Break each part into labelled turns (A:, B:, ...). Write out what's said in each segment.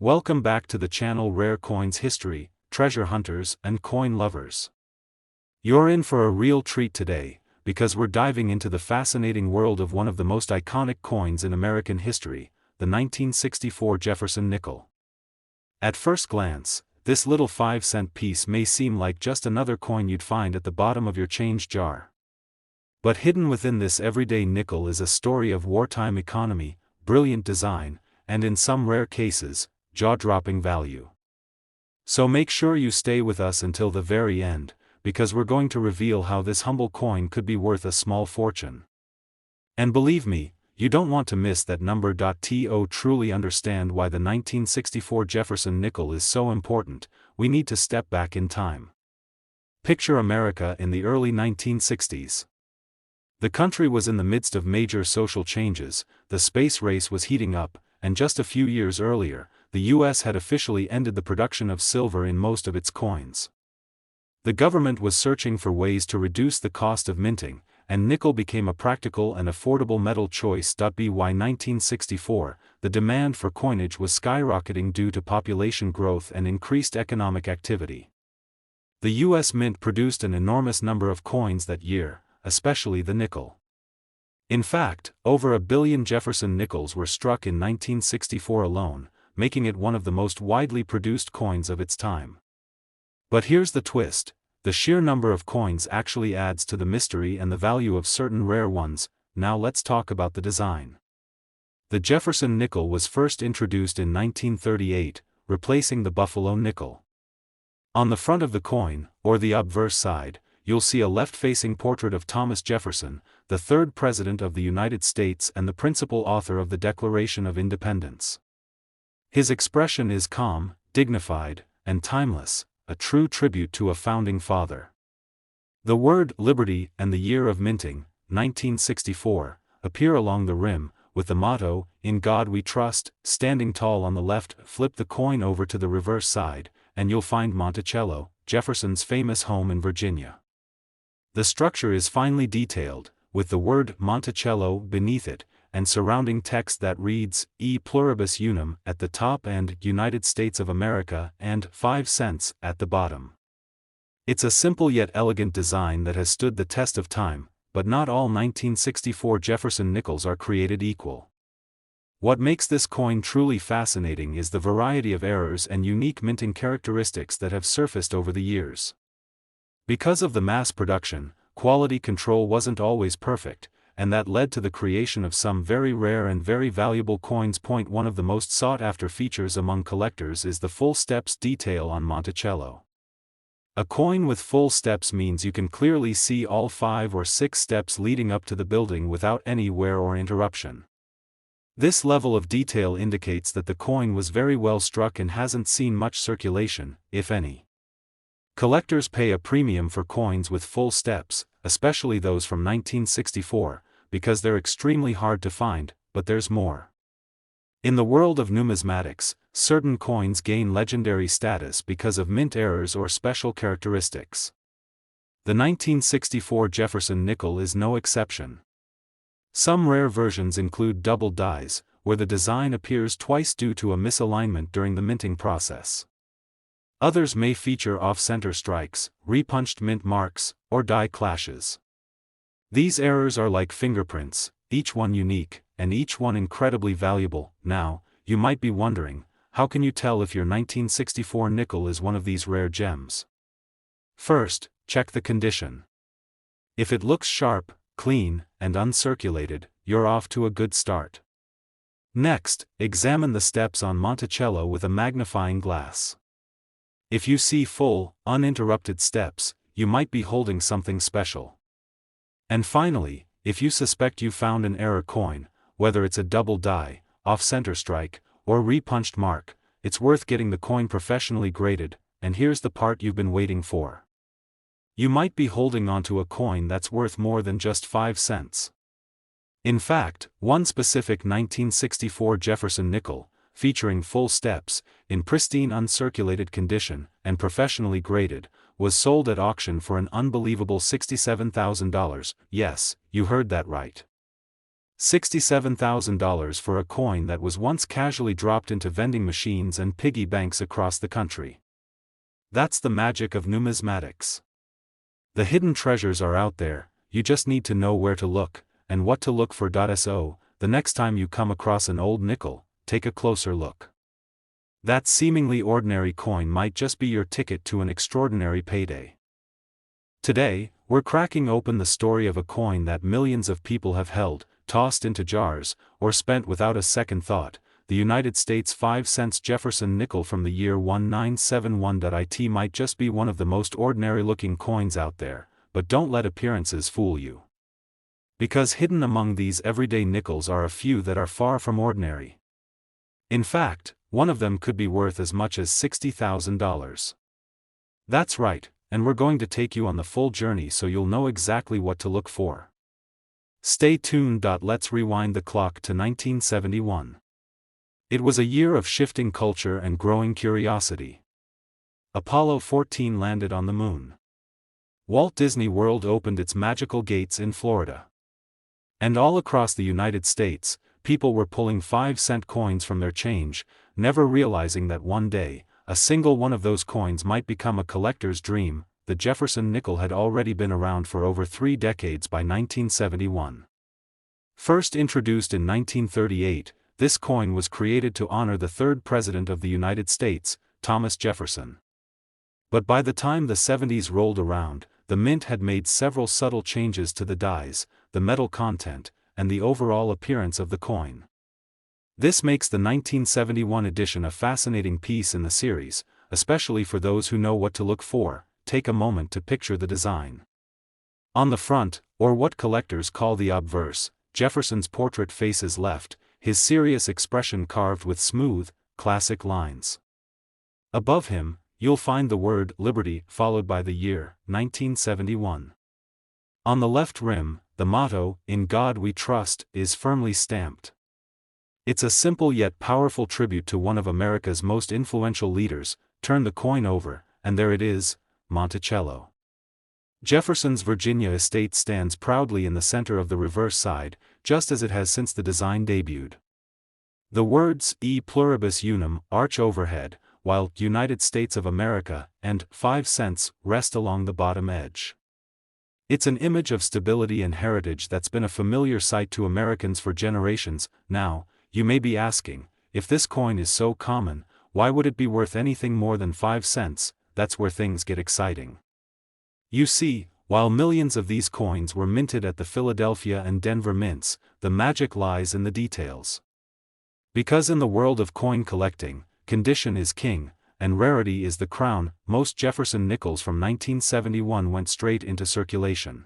A: Welcome back to the channel Rare Coins History, Treasure Hunters and Coin Lovers. You're in for a real treat today, because we're diving into the fascinating world of one of the most iconic coins in American history, the 1964 Jefferson nickel. At first glance, this little 5-cent piece may seem like just another coin you'd find at the bottom of your change jar. But hidden within this everyday nickel is a story of wartime economy, brilliant design, and in some rare cases, jaw-dropping value. So make sure you stay with us until the very end, because we're going to reveal how this humble coin could be worth a small fortune. And believe me, you don't want to miss that number. To truly understand why the 1964 Jefferson nickel is so important, we need to step back in time. Picture America in the early 1960s. The country was in the midst of major social changes, the space race was heating up, and just a few years earlier, the U.S. had officially ended the production of silver in most of its coins. The government was searching for ways to reduce the cost of minting, and nickel became a practical and affordable metal choice. By 1964, the demand for coinage was skyrocketing due to population growth and increased economic activity. The U.S. Mint produced an enormous number of coins that year, especially the nickel. In fact, over 1 billion Jefferson nickels were struck in 1964 alone, making it one of the most widely produced coins of its time. But here's the twist: the sheer number of coins actually adds to the mystery and the value of certain rare ones. Now let's talk about the design. The Jefferson nickel was first introduced in 1938, replacing the Buffalo nickel. On the front of the coin, or the obverse side, you'll see a left-facing portrait of Thomas Jefferson, the third President of the United States and the principal author of the Declaration of Independence. His expression is calm, dignified, and timeless, a true tribute to a founding father. The word "Liberty" and the year of minting, 1964, appear along the rim, with the motto, "In God We Trust," standing tall on the left. Flip the coin over to the reverse side, and you'll find Monticello, Jefferson's famous home in Virginia. The structure is finely detailed, with the word Monticello beneath it, and surrounding text that reads, E pluribus unum at the top and United States of America and 5 cents at the bottom. It's a simple yet elegant design that has stood the test of time, but not all 1964 Jefferson nickels are created equal. What makes this coin truly fascinating is the variety of errors and unique minting characteristics that have surfaced over the years. Because of the mass production, quality control wasn't always perfect, and that led to the creation of some very rare and very valuable coins. One of the most sought-after features among collectors is the full steps detail on Monticello. A coin with full steps means you can clearly see all 5 or 6 steps leading up to the building without any wear or interruption. This level of detail indicates that the coin was very well struck and hasn't seen much circulation, if any. Collectors pay a premium for coins with full steps, especially those from 1964, because they're extremely hard to find, but there's more. In the world of numismatics, certain coins gain legendary status because of mint errors or special characteristics. The 1964 Jefferson nickel is no exception. Some rare versions include double dies, where the design appears twice due to a misalignment during the minting process. Others may feature off-center strikes, repunched mint marks, or die clashes. These errors are like fingerprints, each one unique, and each one incredibly valuable. Now, you might be wondering, how can you tell if your 1964 nickel is one of these rare gems? First, check the condition. If it looks sharp, clean, and uncirculated, you're off to a good start. Next, examine the steps on Monticello with a magnifying glass. If you see full, uninterrupted steps, you might be holding something special. And finally, if you suspect you found an error coin, whether it's a double die, off-center strike, or repunched mark, it's worth getting the coin professionally graded. And here's the part you've been waiting for. You might be holding onto a coin that's worth more than just 5 cents. In fact, one specific 1964 Jefferson nickel, featuring full steps, in pristine uncirculated condition, and professionally graded, was sold at auction for an unbelievable $67,000. Yes, you heard that right. $67,000 for a coin that was once casually dropped into vending machines and piggy banks across the country. That's the magic of numismatics. The hidden treasures are out there, you just need to know where to look, and what to look for. So, the next time you come across an old nickel, take a closer look. That seemingly ordinary coin might just be your ticket to an extraordinary payday. Today, we're cracking open the story of a coin that millions of people have held, tossed into jars, or spent without a second thought, the United States 5-cent Jefferson nickel from the year 1971. It might just be one of the most ordinary-looking coins out there, but don't let appearances fool you. Because hidden among these everyday nickels are a few that are far from ordinary. In fact, one of them could be worth as much as $60,000. That's right, and we're going to take you on the full journey so you'll know exactly what to look for. Stay tuned. Let's rewind the clock to 1971. It was a year of shifting culture and growing curiosity. Apollo 14 landed on the moon. Walt Disney World opened its magical gates in Florida. And all across the United States, people were pulling 5-cent coins from their change, never realizing that one day, a single one of those coins might become a collector's dream. The Jefferson nickel had already been around for over 3 decades by 1971. First introduced in 1938, this coin was created to honor the third President of the United States, Thomas Jefferson. But by the time the 70s rolled around, the mint had made several subtle changes to the dies, the metal content, and the overall appearance of the coin. This makes the 1971 edition a fascinating piece in the series, especially for those who know what to look for. Take a moment to picture the design. On the front, or what collectors call the obverse, Jefferson's portrait faces left, his serious expression carved with smooth, classic lines. Above him, you'll find the word Liberty followed by the year, 1971. On the left rim, the motto, "In God We Trust," is firmly stamped. It's a simple yet powerful tribute to one of America's most influential leaders. Turn the coin over, and there it is, Monticello. Jefferson's Virginia estate stands proudly in the center of the reverse side, just as it has since the design debuted. The words "E pluribus unum" arch overhead, while "United States of America" and 5 cents rest along the bottom edge. It's an image of stability and heritage that's been a familiar sight to Americans for generations. Now, you may be asking, if this coin is so common, why would it be worth anything more than 5 cents? That's where things get exciting. You see, while millions of these coins were minted at the Philadelphia and Denver mints, the magic lies in the details. Because in the world of coin collecting, condition is king, and rarity is the crown, most Jefferson nickels from 1971 went straight into circulation.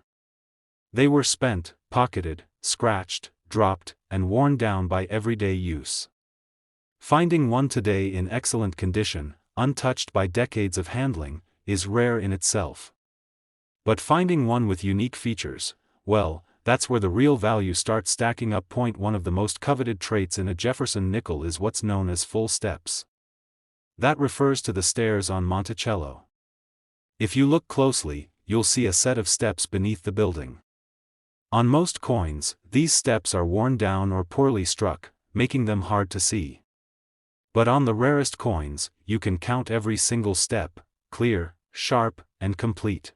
A: They were spent, pocketed, scratched, dropped, and worn down by everyday use. Finding one today in excellent condition, untouched by decades of handling, is rare in itself. But finding one with unique features, well, that's where the real value starts stacking up. One of the most coveted traits in a Jefferson nickel is what's known as full steps. That refers to the stairs on Monticello. If you look closely, you'll see a set of steps beneath the building. On most coins, these steps are worn down or poorly struck, making them hard to see. But on the rarest coins, you can count every single step, clear, sharp, and complete.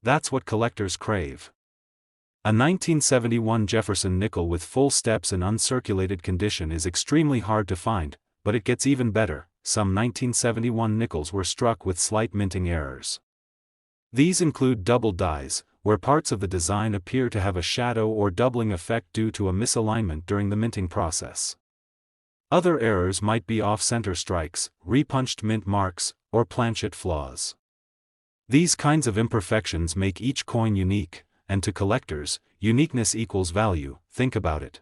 A: That's what collectors crave. A 1971 Jefferson nickel with full steps in uncirculated condition is extremely hard to find, but it gets even better. Some 1971 nickels were struck with slight minting errors. These include double dies, where parts of the design appear to have a shadow or doubling effect due to a misalignment during the minting process. Other errors might be off-center strikes, repunched mint marks, or planchet flaws. These kinds of imperfections make each coin unique, and to collectors, uniqueness equals value. Think about it.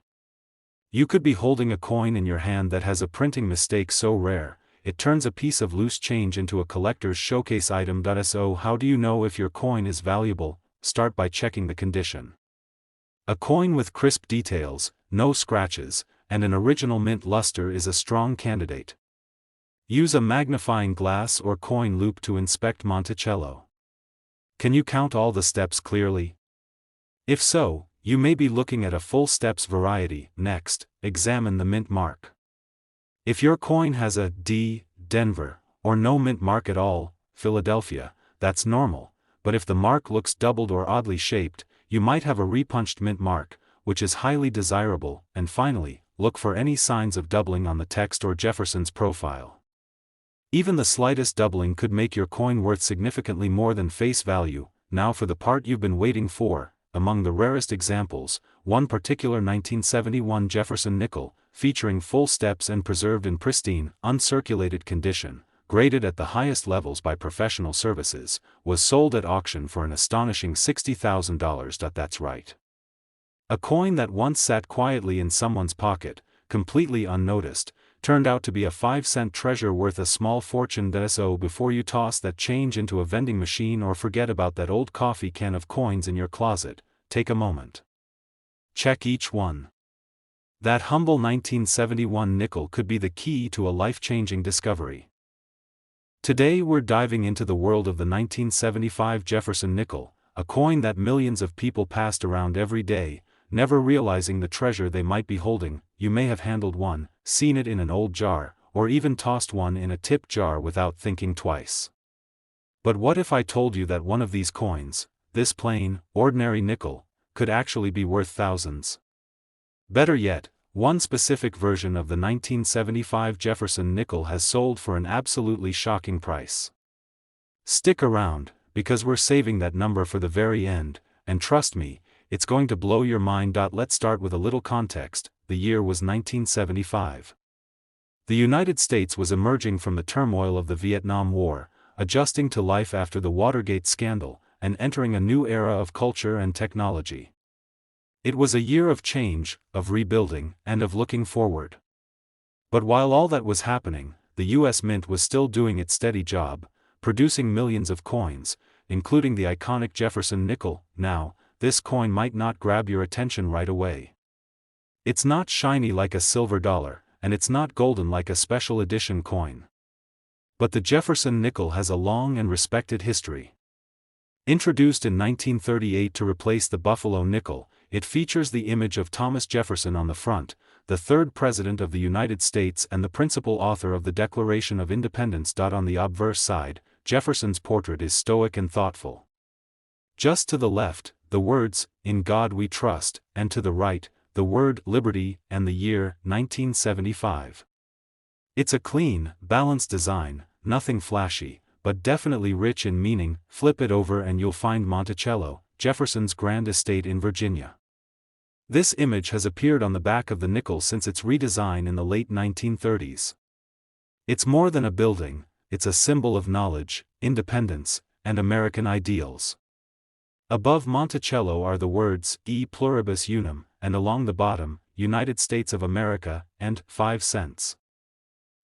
A: You could be holding a coin in your hand that has a printing mistake so rare, it turns a piece of loose change into a collector's showcase item. So how do you know if your coin is valuable? Start by checking the condition. A coin with crisp details, no scratches, and an original mint luster is a strong candidate. Use a magnifying glass or coin loop to inspect Monticello. Can you count all the steps clearly? If so, you may be looking at a full steps variety. Next, examine the mint mark. If your coin has a D, Denver, or no mint mark at all, Philadelphia, that's normal, but if the mark looks doubled or oddly shaped, you might have a repunched mint mark, which is highly desirable. And finally, look for any signs of doubling on the text or Jefferson's profile. Even the slightest doubling could make your coin worth significantly more than face value. Now for the part you've been waiting for. Among the rarest examples, one particular 1971 Jefferson nickel, featuring full steps and preserved in pristine, uncirculated condition, graded at the highest levels by professional services, was sold at auction for an astonishing $60,000. That's right. A coin that once sat quietly in someone's pocket, completely unnoticed, turned out to be a 5-cent treasure worth a small fortune. So before you toss that change into a vending machine or forget about that old coffee can of coins in your closet, take a moment. Check each one. That humble 1971 nickel could be the key to a life-changing discovery. Today we're diving into the world of the 1975 Jefferson nickel, a coin that millions of people passed around every day, never realizing the treasure they might be holding. You may have handled one, seen it in an old jar, or even tossed one in a tip jar without thinking twice. But what if I told you that one of these coins, this plain, ordinary nickel, could actually be worth thousands? Better yet, one specific version of the 1975 Jefferson nickel has sold for an absolutely shocking price. Stick around, because we're saving that number for the very end, and trust me, it's going to blow your mind. Let's start with a little context. The year was 1975. The United States was emerging from the turmoil of the Vietnam War, adjusting to life after the Watergate scandal, and entering a new era of culture and technology. It was a year of change, of rebuilding, and of looking forward. But while all that was happening, the U.S. Mint was still doing its steady job, producing millions of coins, including the iconic Jefferson nickel. Now, this coin might not grab your attention right away. It's not shiny like a silver dollar, and it's not golden like a special edition coin. But the Jefferson nickel has a long and respected history. Introduced in 1938 to replace the Buffalo nickel, it features the image of Thomas Jefferson on the front, the third President of the United States and the principal author of the Declaration of Independence. On the obverse side, Jefferson's portrait is stoic and thoughtful. Just to the left, the words, "In God We Trust," and to the right, the word "Liberty" and the year, 1975. It's a clean, balanced design, nothing flashy, but definitely rich in meaning. Flip it over and you'll find Monticello, Jefferson's grand estate in Virginia. This image has appeared on the back of the nickel since its redesign in the late 1930s. It's more than a building, it's a symbol of knowledge, independence, and American ideals. Above Monticello are the words, E pluribus unum, and along the bottom, United States of America, and 5 cents.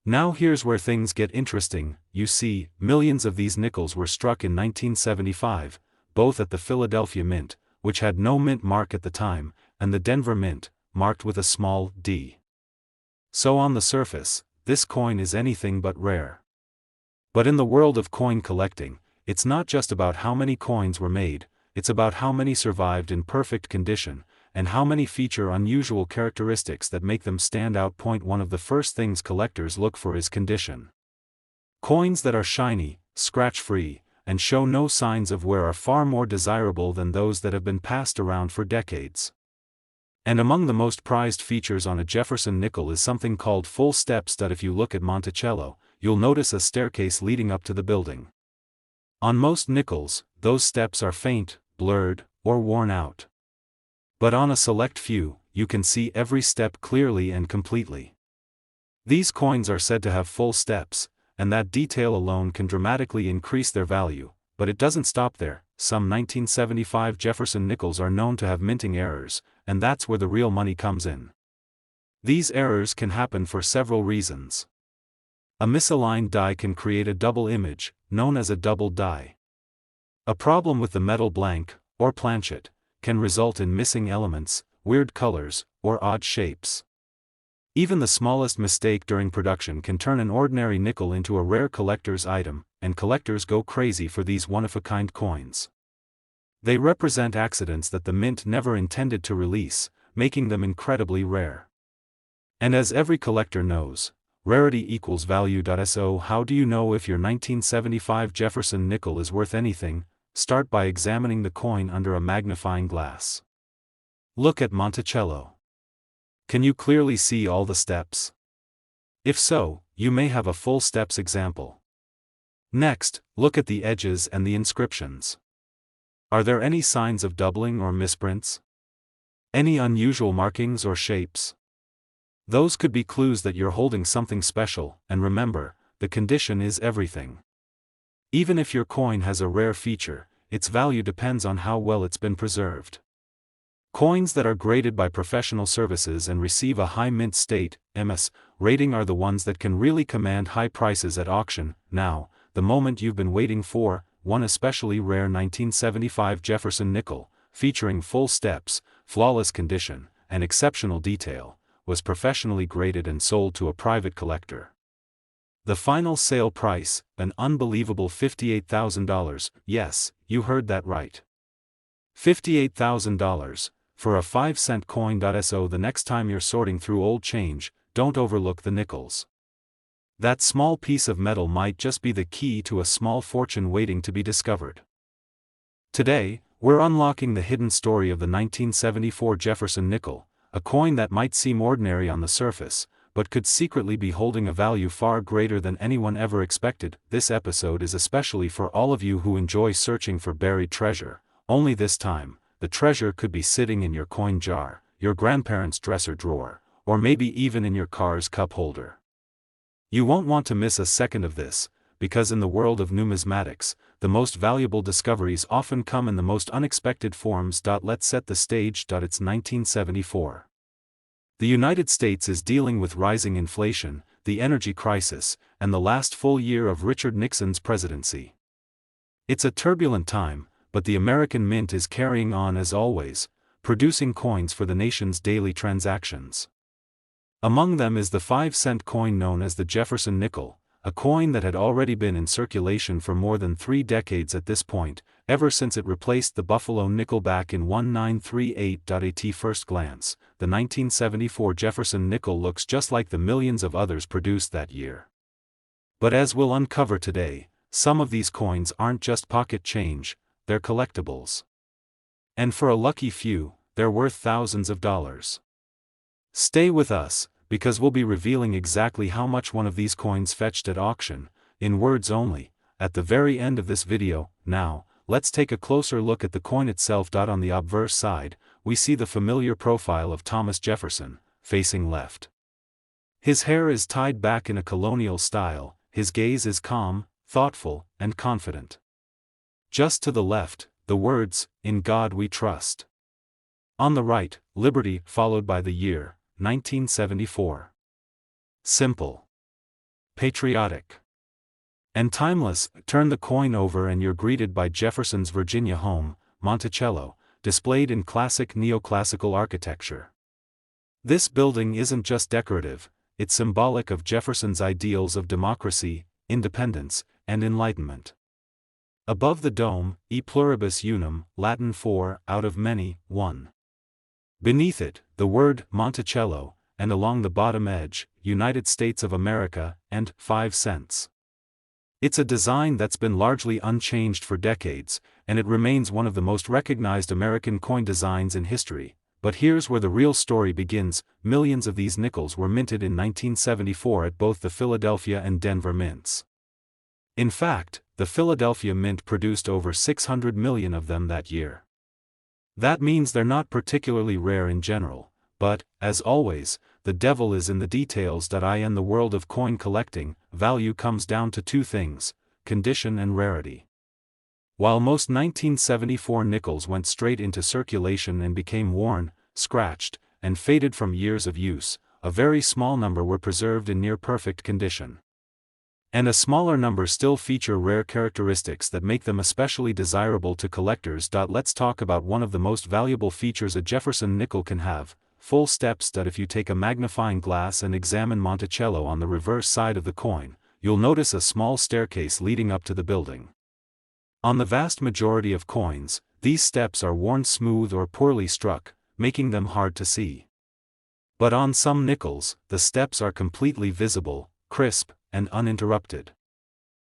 A: Now here's where things get interesting. You see, millions of these nickels were struck in 1975, both at the Philadelphia Mint, which had no mint mark at the time, and the Denver Mint, marked with a small d. So on the surface, this coin is anything but rare. But in the world of coin collecting, it's not just about how many coins were made, it's about how many survived in perfect condition, and how many feature unusual characteristics that make them stand out. One of the first things collectors look for is condition. Coins that are shiny, scratch-free, and show no signs of wear are far more desirable than those that have been passed around for decades. And among the most prized features on a Jefferson nickel is something called full steps. If you look at Monticello, you'll notice a staircase leading up to the building. On most nickels, those steps are faint, blurred, or worn out. But on a select few, you can see every step clearly and completely. These coins are said to have full steps, and that detail alone can dramatically increase their value. But it doesn't stop there. Some 1975 Jefferson nickels are known to have minting errors, and that's where the real money comes in. These errors can happen for several reasons. A misaligned die can create a double image, known as a double die. A problem with the metal blank, or planchet, can result in missing elements, weird colors, or odd shapes. Even the smallest mistake during production can turn an ordinary nickel into a rare collector's item, and collectors go crazy for these one-of-a-kind coins. They represent accidents that the mint never intended to release, making them incredibly rare. And as every collector knows, rarity equals value. So how do you know if your 1975 Jefferson nickel is worth anything? Start by examining the coin under a magnifying glass. Look at Monticello. Can you clearly see all the steps? If so, you may have a full steps example. Next, look at the edges and the inscriptions. Are there any signs of doubling or misprints? Any unusual markings or shapes? Those could be clues that you're holding something special, and remember, the condition is everything. Even if your coin has a rare feature, its value depends on how well it's been preserved. Coins that are graded by professional services and receive a high mint state (MS) rating are the ones that can really command high prices at auction. Now, the moment you've been waiting for, one especially rare 1975 Jefferson nickel, featuring full steps, flawless condition, and exceptional detail, was professionally graded and sold to a private collector. The final sale price, an unbelievable $58,000, yes, you heard that right. $58,000, for a 5-cent coin. So the next time you're sorting through old change, don't overlook the nickels. That small piece of metal might just be the key to a small fortune waiting to be discovered. Today, we're unlocking the hidden story of the 1974 Jefferson nickel, a coin that might seem ordinary on the surface, but could secretly be holding a value far greater than anyone ever expected. This episode is especially for all of you who enjoy searching for buried treasure, only this time, the treasure could be sitting in your coin jar, your grandparents' dresser drawer, or maybe even in your car's cup holder. You won't want to miss a second of this, because in the world of numismatics, the most valuable discoveries often come in the most unexpected forms. Let's set the stage. It's 1974. The United States is dealing with rising inflation, the energy crisis, and the last full year of Richard Nixon's presidency. It's a turbulent time, but the American mint is carrying on as always, producing coins for the nation's daily transactions. Among them is the 5-cent coin known as the Jefferson nickel, a coin that had already been in circulation for more than 3 decades at this point, ever since it replaced the Buffalo nickel back in 1938. At first glance, the 1974 Jefferson nickel looks just like the millions of others produced that year. But as we'll uncover today, some of these coins aren't just pocket change, they're collectibles. And for a lucky few, they're worth thousands of dollars. Stay with us, because we'll be revealing exactly how much one of these coins fetched at auction, in words only, at the very end of this video. Now, let's take a closer look at the coin itself. On the obverse side, we see the familiar profile of Thomas Jefferson, facing left. His hair is tied back in a colonial style, his gaze is calm, thoughtful, and confident. Just to the left, the words, "In God We Trust." On the right, Liberty, followed by the year, 1974. Simple, patriotic, and timeless. Turn the coin over and you're greeted by Jefferson's Virginia home, Monticello, displayed in classic neoclassical architecture. This building isn't just decorative, it's symbolic of Jefferson's ideals of democracy, independence, and enlightenment. Above the dome, E pluribus unum, Latin for, out of many, one. Beneath it, the word, Monticello, and along the bottom edge, United States of America, and 5 cents. It's a design that's been largely unchanged for decades, and it remains one of the most recognized American coin designs in history. But here's where the real story begins. Millions of these nickels were minted in 1974 at both the Philadelphia and Denver mints. In fact, the Philadelphia mint produced over 600 million of them that year. That means they're not particularly rare in general, but, as always, the devil is in the details. In the world of coin collecting, value comes down to 2 things, condition and rarity. While most 1974 nickels went straight into circulation and became worn, scratched, and faded from years of use, a very small number were preserved in near-perfect condition. And a smaller number still feature rare characteristics that make them especially desirable to collectors. Let's talk about one of the most valuable features a Jefferson nickel can have, full steps. If you take a magnifying glass and examine Monticello on the reverse side of the coin, you'll notice a small staircase leading up to the building. On the vast majority of coins, these steps are worn smooth or poorly struck, making them hard to see. But on some nickels, the steps are completely visible, crisp, and uninterrupted.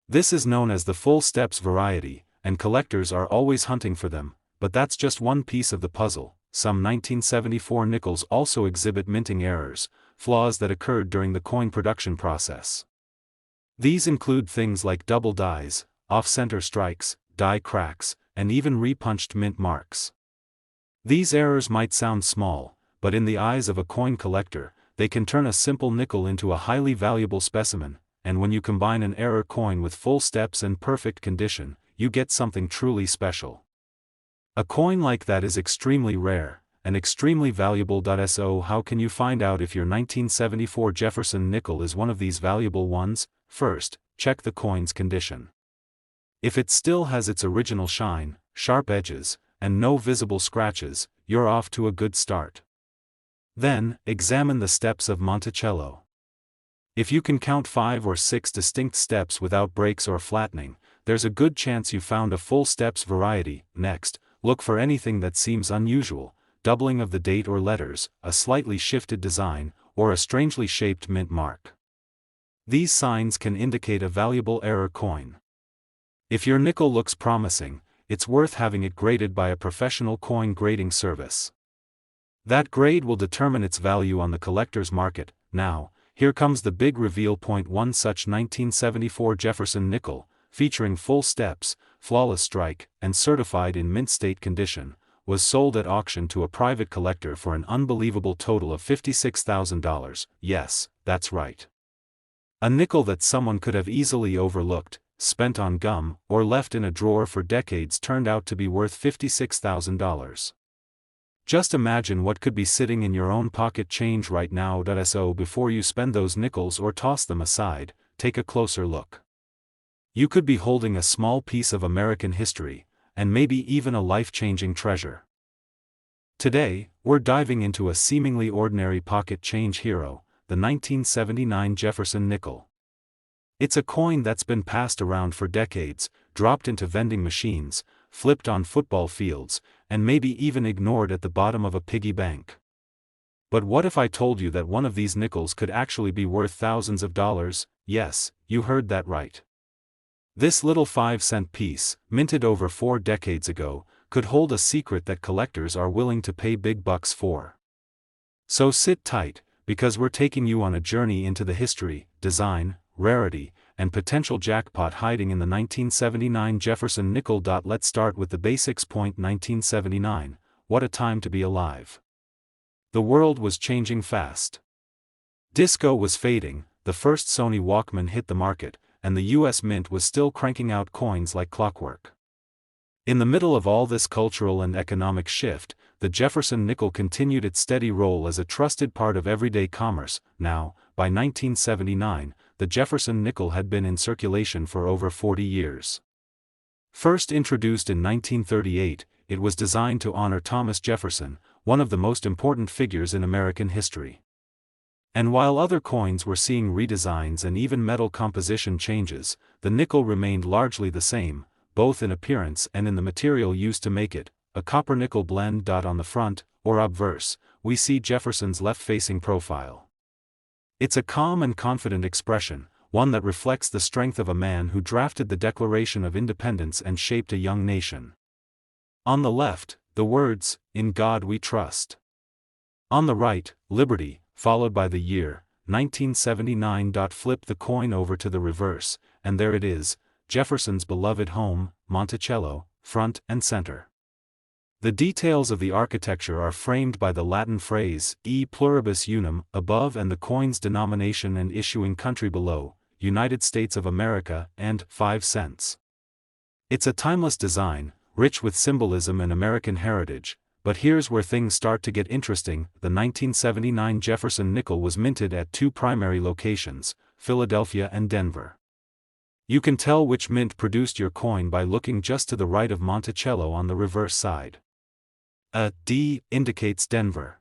A: This is known as the full steps variety, and collectors are always hunting for them, but that's just one piece of the puzzle. Some 1974 nickels also exhibit minting errors, flaws that occurred during the coin production process. These include things like double dies, off-center strikes, die cracks, and even repunched mint marks. These errors might sound small, but in the eyes of a coin collector, they can turn a simple nickel into a highly valuable specimen, and when you combine an error coin with full steps and perfect condition, you get something truly special. A coin like that is extremely rare, and extremely valuable. So how can you find out if your 1974 Jefferson nickel is one of these valuable ones? First, check the coin's condition. If it still has its original shine, sharp edges, and no visible scratches, you're off to a good start. Then, examine the steps of Monticello. If you can count 5 or 6 distinct steps without breaks or flattening, there's a good chance you found a full steps variety. Next, look for anything that seems unusual, doubling of the date or letters, a slightly shifted design, or a strangely shaped mint mark. These signs can indicate a valuable error coin. If your nickel looks promising, it's worth having it graded by a professional coin grading service. That grade will determine its value on the collector's market. Now, here comes the big reveal. One such 1974 Jefferson nickel, featuring full steps, flawless strike, and certified in mint state condition, was sold at auction to a private collector for an unbelievable total of $56,000. Yes, that's right. A nickel that someone could have easily overlooked, spent on gum, or left in a drawer for decades turned out to be worth $56,000. Just imagine what could be sitting in your own pocket change right now. So before you spend those nickels or toss them aside, take a closer look. You could be holding a small piece of American history, and maybe even a life-changing treasure. Today, we're diving into a seemingly ordinary pocket change hero, the 1979 Jefferson nickel. It's a coin that's been passed around for decades, dropped into vending machines, flipped on football fields, and maybe even ignored at the bottom of a piggy bank. But what if I told you that one of these nickels could actually be worth thousands of dollars? Yes, you heard that right. This little 5-cent piece, minted over 4 decades ago, could hold a secret that collectors are willing to pay big bucks for. So sit tight, because we're taking you on a journey into the history, design, rarity, and potential jackpot hiding in the 1979 Jefferson nickel. Let's start with the basics. 1979, what a time to be alive. The world was changing fast. Disco was fading, the first Sony Walkman hit the market, and the US Mint was still cranking out coins like clockwork. In the middle of all this cultural and economic shift, the Jefferson nickel continued its steady role as a trusted part of everyday commerce. Now, by 1979, the Jefferson nickel had been in circulation for over 40 years. First introduced in 1938, it was designed to honor Thomas Jefferson, one of the most important figures in American history. And while other coins were seeing redesigns and even metal composition changes, the nickel remained largely the same, both in appearance and in the material used to make it, a copper-nickel blend. On the front, or obverse, we see Jefferson's left-facing profile. It's a calm and confident expression, one that reflects the strength of a man who drafted the Declaration of Independence and shaped a young nation. On the left, the words, "In God We Trust." On the right, Liberty, followed by the year, 1979. Flip the coin over to the reverse, and there it is, Jefferson's beloved home, Monticello, front and center. The details of the architecture are framed by the Latin phrase, E pluribus unum, above and the coin's denomination and issuing country below, United States of America, and 5 cents. It's a timeless design, rich with symbolism and American heritage, but here's where things start to get interesting. The 1979 Jefferson nickel was minted at 2 primary locations, Philadelphia and Denver. You can tell which mint produced your coin by looking just to the right of Monticello on the reverse side. A D indicates Denver.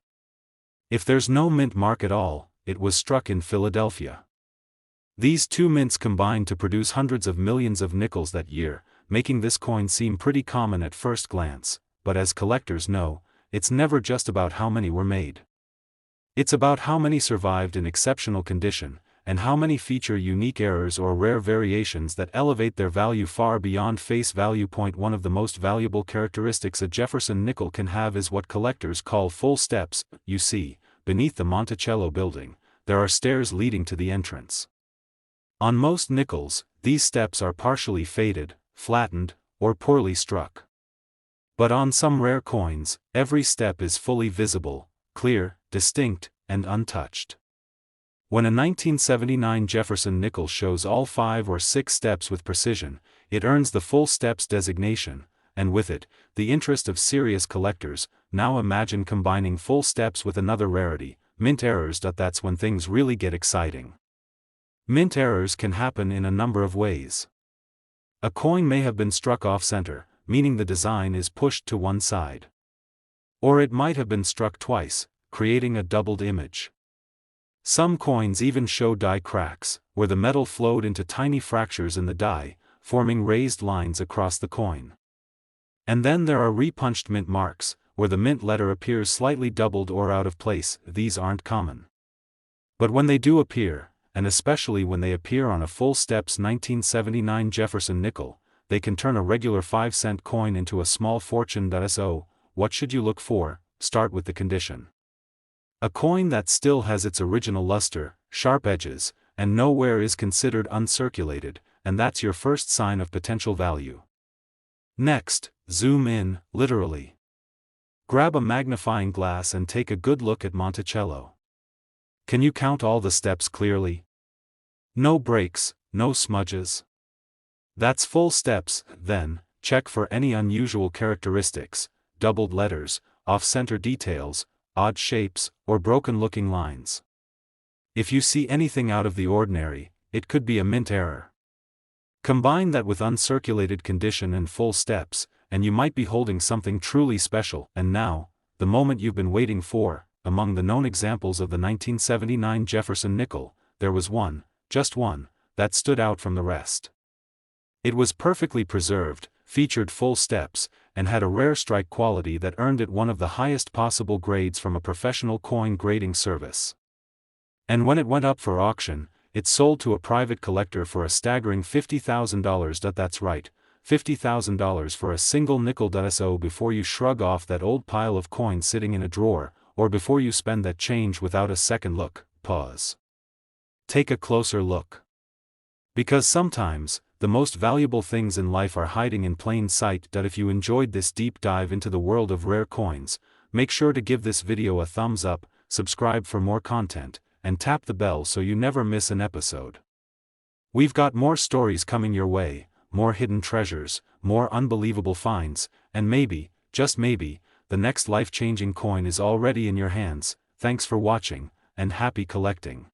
A: If there's no mint mark at all, it was struck in Philadelphia. These 2 mints combined to produce hundreds of millions of nickels that year, making this coin seem pretty common at first glance, but as collectors know, it's never just about how many were made. It's about how many survived in exceptional condition, and how many feature unique errors or rare variations that elevate their value far beyond face value. One of the most valuable characteristics a Jefferson nickel can have is what collectors call full steps. You see, beneath the Monticello building, there are stairs leading to the entrance. On most nickels, these steps are partially faded, flattened, or poorly struck. But on some rare coins, every step is fully visible, clear, distinct, and untouched. When a 1979 Jefferson nickel shows all 5 or 6 steps with precision, it earns the full steps designation, and with it, the interest of serious collectors. Now imagine combining full steps with another rarity, mint errors. That's when things really get exciting. Mint errors can happen in a number of ways. A coin may have been struck off-center, meaning the design is pushed to one side. Or it might have been struck twice, creating a doubled image. Some coins even show die cracks, where the metal flowed into tiny fractures in the die, forming raised lines across the coin. And then there are repunched mint marks, where the mint letter appears slightly doubled or out of place. These aren't common. But when they do appear, and especially when they appear on a full steps 1979 Jefferson nickel, they can turn a regular 5-cent coin into a small fortune. So, what should you look for? Start with the condition. A coin that still has its original luster, sharp edges, and nowhere is considered uncirculated, and that's your first sign of potential value. Next, zoom in, literally. Grab a magnifying glass and take a good look at Monticello. Can you count all the steps clearly? No breaks, no smudges. That's full steps. Then, check for any unusual characteristics, doubled letters, off-center details, odd shapes, or broken-looking lines. If you see anything out of the ordinary, it could be a mint error. Combine that with uncirculated condition and full steps, and you might be holding something truly special. And now, the moment you've been waiting for. Among the known examples of the 1979 Jefferson nickel, there was one, just one, that stood out from the rest. It was perfectly preserved, featured full steps, and had a rare strike quality that earned it one of the highest possible grades from a professional coin grading service. And when it went up for auction, it sold to a private collector for a staggering $50,000. That's right, $50,000 for a single nickel. So before you shrug off that old pile of coins sitting in a drawer, or before you spend that change without a second look, pause. Take a closer look. Because sometimes, the most valuable things in life are hiding in plain sight. If you enjoyed this deep dive into the world of rare coins, make sure to give this video a thumbs up, subscribe for more content, and tap the bell so you never miss an episode. We've got more stories coming your way, more hidden treasures, more unbelievable finds, and maybe, just maybe, the next life-changing coin is already in your hands. Thanks for watching, and happy collecting.